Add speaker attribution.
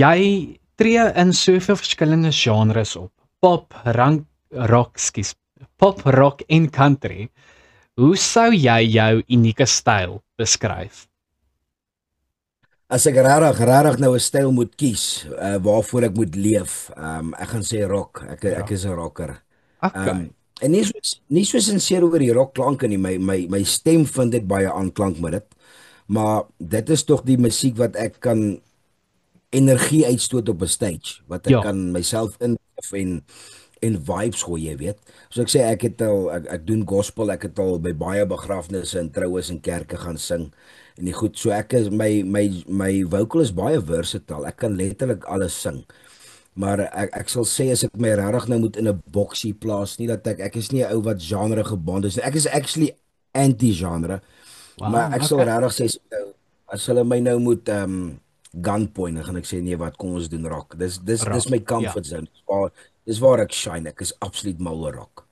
Speaker 1: Jy tree in soveel verskillende genres op. Pop, rock en country. Hoe sou jy jou unieke styl beskryf?
Speaker 2: As ek rarig nou 'n styl moet kies, waarvoor ek moet leef, ek gaan sê rock. Ek
Speaker 1: Rock.
Speaker 2: is 'n rocker.
Speaker 1: Okay.
Speaker 2: En nie so sinseer oor die rockklanke nie. My stem vind dit baie aanklank met dit. Maar dit is tog die musiek wat ek kan energie uitstoot op 'n stage, wat ek
Speaker 1: Ja.
Speaker 2: kan myself in en vibes gooi, jy weet. So ek sê ek doen gospel, ek het al by baie begrafnisse en troues en kerke gaan sing en die goed. So ek is my vocal is baie versatile. Ek kan letterlik alles sing. Maar ek sal sê as ek my regtig nou moet in 'n boksie plaas, nie dat ek is nie 'n ou wat genre gebond is nie. Ek is actually anti-genre, maar
Speaker 1: Wow,
Speaker 2: ek sal
Speaker 1: okay.
Speaker 2: regtig sê as hulle my nou moet gunpoint, dan gaan ek sê nee, wat kom ons doen rock. Dis
Speaker 1: Rock.
Speaker 2: my
Speaker 1: Ja.
Speaker 2: comfort zone. Dis waar ek shine. Ek is absoluut mal oor rock.